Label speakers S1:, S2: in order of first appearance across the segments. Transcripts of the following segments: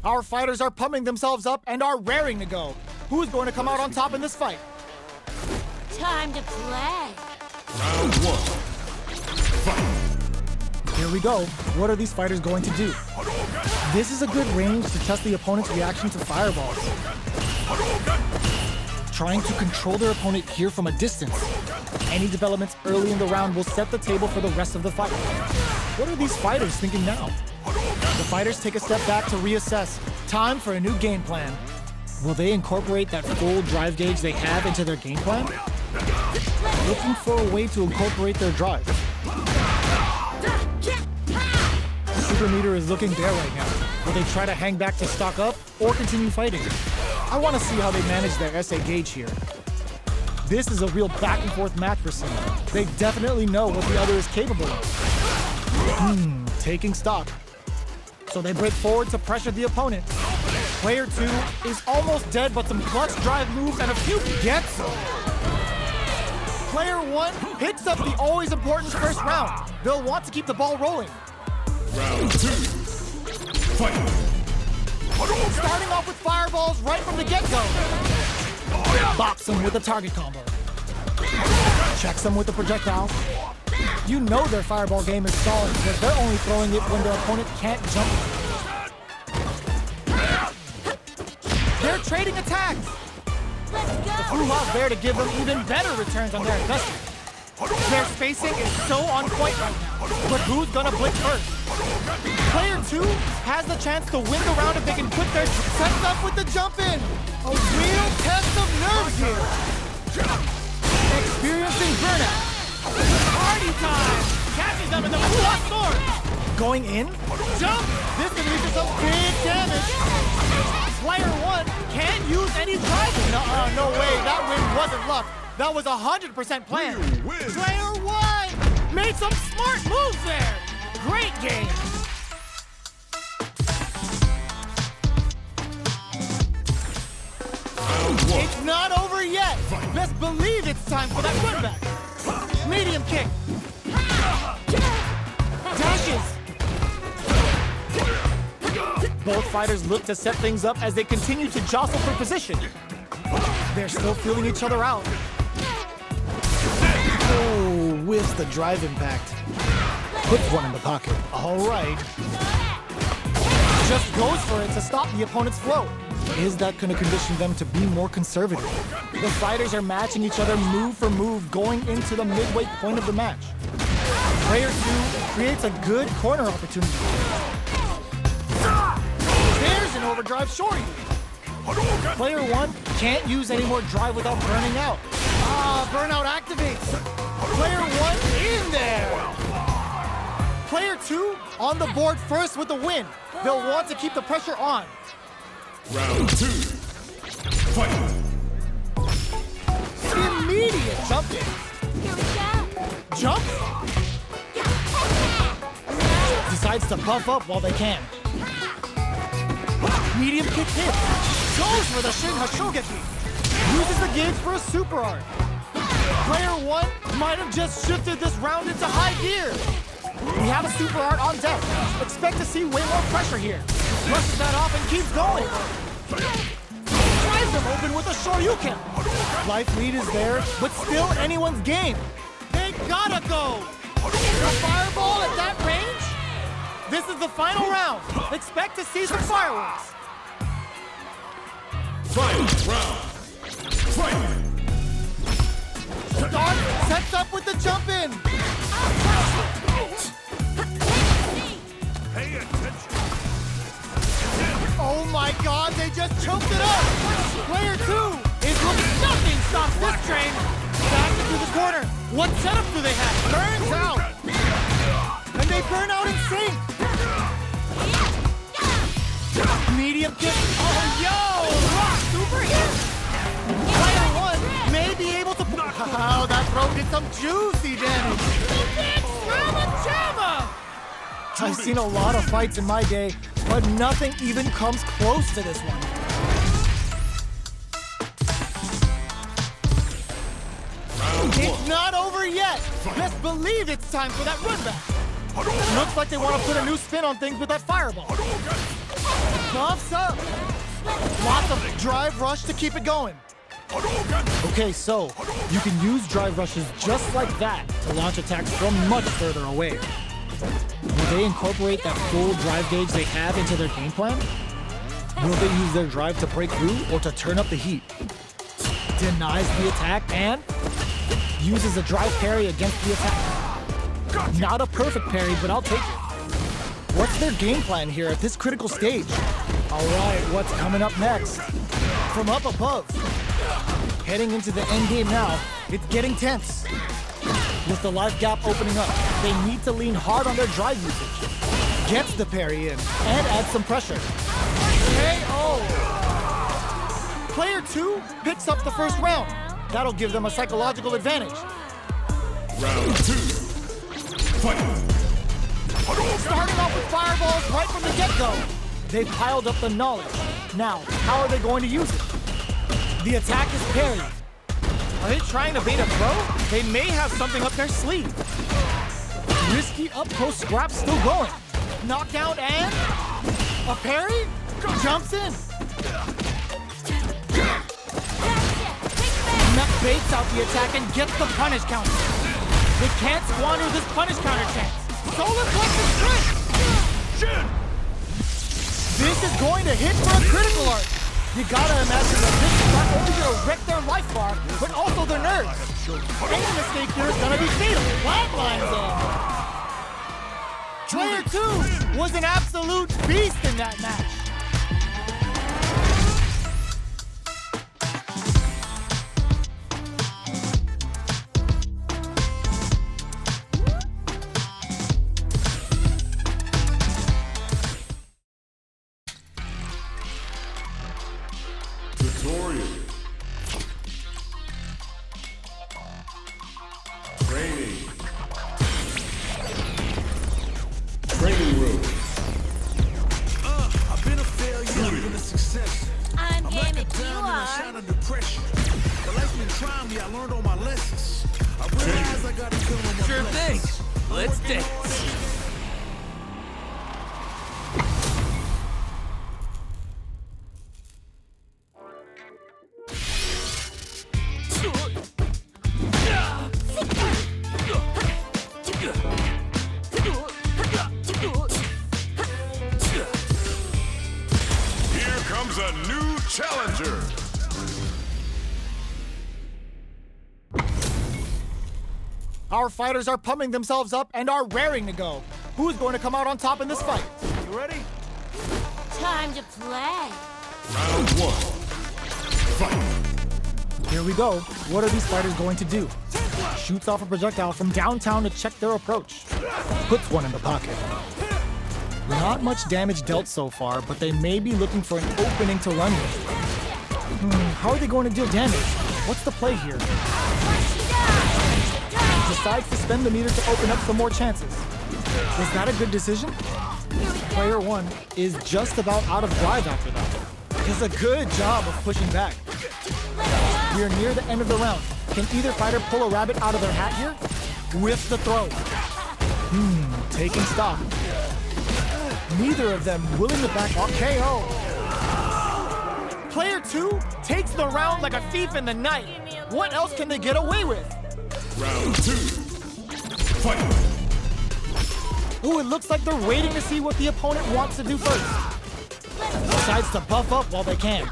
S1: Our fighters are pumping themselves up and are raring to go. Who's going to come out on top in this fight?
S2: Time to play.
S3: Round one. Fight.
S1: Here we go. What are these fighters going to do? This is a good range to test the opponent's reaction to fireballs. Trying to control their opponent here from a distance. Any developments early in the round will set the table for the rest of the fight. What are these fighters thinking now? The fighters take a step back to reassess. Time for a new game plan. Will they incorporate that full drive gauge they have into their game plan? Looking for a way to incorporate their drive. The super meter is looking bare right now. Will they try to hang back to stock up or continue fighting? I want to see how they manage their SA gauge here. This is a real back and forth match we're seeing. They definitely know what the other is capable of. Taking stock. So they break forward to pressure the opponent. Player 2 is almost dead, but some clutch drive moves and a few gets him. Player 1 picks up the always important first round. They'll want to keep the ball rolling.
S3: Round 2. Fight.
S1: Starting off with fireballs right from the get-go. Box them with a target combo. Checks them with the projectile. You know their fireball game is solid because they're only throwing it when their opponent can't jump. They're trading attacks. The Fuha's there to give them even better returns on their investment. Their spacing is so on point right now, but who's gonna blitz first? Player 2 has the chance to win the round if they can put their sets up with the jump in. A real test of nerves here. Experiencing burnout. Party time! Catches them in the Fuha sword. Going in? Jump! This could lead to some big damage. Player 1 can't use any driving. No way, that win wasn't luck. That was 100% planned. Player 1 made some smart moves there. Great game. It's not over yet. Best believe it's time for that run back. Medium kick. Dashes. Both fighters look to set things up as they continue to jostle for position. They're still feeling each other out. Oh, whiffs the drive impact. Puts one in the pocket. All right. Just goes for it to stop the opponent's flow. Is that going to condition them to be more conservative? The fighters are matching each other move for move going into the midway point of the match. Player 2 creates a good corner opportunity. There's an overdrive shorty. Player 1 can't use any more drive without burning out. Burnout activates. Player 1 in there. Player 2 on the board first with the win. They'll want to keep the pressure on.
S3: Round 2. Fight.
S1: Immediate jump in.
S2: Here we go.
S1: Jump. Decides to buff up while they can. Medium kick hit. Goes for the Shin Hashogeki. Uses the gauge for a super art. Player 1 might have just shifted this round into high gear. We have a super art on deck. Expect to see way more pressure here. Brushes that off and keeps going. Tries them open with a Shoryuken. Life lead is there, but still anyone's game. They gotta go. A fireball at that range? This is the final round. Expect to see some fireworks.
S3: Final round. Fight.
S1: Start sets up with the jump in.
S3: Pay attention.
S1: Oh my God, they just choked it up. Player 2 is looking. Nothing stops this train. Back into the corner. What setup do they have? Burns out. And they burn out in sync. Medium kick. Oh, yo! Rock super hit. Player 1 may be able to. Oh, that throw did some juicy damage. I've seen a lot of fights in my day, but nothing even comes close to this one. It's not over yet. Best believe it's time for that run back. Looks like they want to put a new spin on things with that fireball. Buffs up. Lots of drive rush to keep it going. Okay, so you can use drive rushes just like that to launch attacks from much further away. Will they incorporate that full drive gauge they have into their game plan? Will they use their drive to break through or to turn up the heat? Denies the attack and uses a drive parry against the attack. Not a perfect parry, but I'll take it. What's their game plan here at this critical stage? All right, what's coming up next? From up above. Heading into the end game now, it's getting tense. With the life gap opening up, they need to lean hard on their drive usage. Gets the parry in and adds some pressure. KO! Player 2 picks up the first round. That'll give them a psychological advantage.
S3: Round 2. Fight.
S1: Starting off with fireballs right from the get-go. They've piled up the knowledge. Now, how are they going to use it? The attack is parried. Are they trying to bait a throw? They may have something up their sleeve. Risky up-close scrap still going. Knockdown and a parry? Jumps in. Matt baits out the attack and gets the punish counter. They can't squander this punish counter chance. Solar Plexus strike! This is going to hit for a critical art. You gotta imagine that this is not only gonna wreck their life bar, but also their nerves. Any mistake here is gonna be fatal. Flatlines in. Player 2 was an absolute beast in that match.
S3: Tutorial. Training. Training room.
S4: I've been a failure, I've been a success.
S2: I'm
S4: I'm
S2: game
S4: like a
S2: if you
S4: diamond, I
S2: are.
S4: shine under pressure. But life's been trying me, I learned all my lessons. I realized I gotta kill on my
S5: Sure thing.
S4: blessings.
S5: Let's dance.
S3: Here comes a new challenger.
S1: Our fighters are pumping themselves up and are raring to go. Who's going to come out on top in this fight?
S4: You ready?
S2: Time to play.
S3: Round 1. Fight.
S1: Here we go. What are these fighters going to do? Shoots off a projectile from downtown to check their approach. Puts one in the pocket. Not much damage dealt so far, but they may be looking for an opening to run with. How are they going to deal damage? What's the play here? Decides to spend the meter to open up some more chances. Was that a good decision? Player 1 is just about out of drive after that. Does a good job of pushing back. We are near the end of the round. Can either fighter pull a rabbit out of their hat here? With the throw. Taking stock. Neither of them willing to back off. KO. Player 2 takes the round like a thief in the night. What else can they get away with?
S3: Round 2. Fight.
S1: Ooh, it looks like they're waiting to see what the opponent wants to do first. Decides to buff up while they can.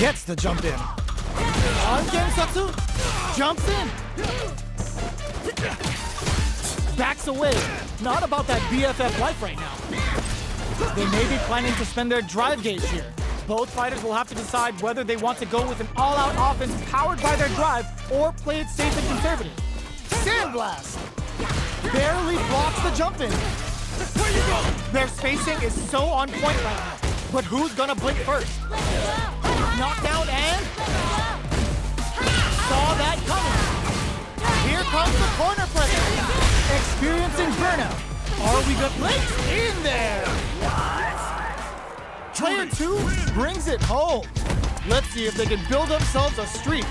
S1: Gets the jump in. On Gensatsu, jumps in. Backs away. Not about that BFF life right now. They may be planning to spend their drive gauge here. Both fighters will have to decide whether they want to go with an all-out offense powered by their drive or play it safe and conservative. Sandblast! Barely blocks the jump in. Their spacing is so on point right now. But who's gonna blink first? Knockdown and saw that coming. Here comes the corner pressure. Experiencing burnout. Are we gonna blink? In there! Player 2 brings it home. Let's see if they can build themselves a streak.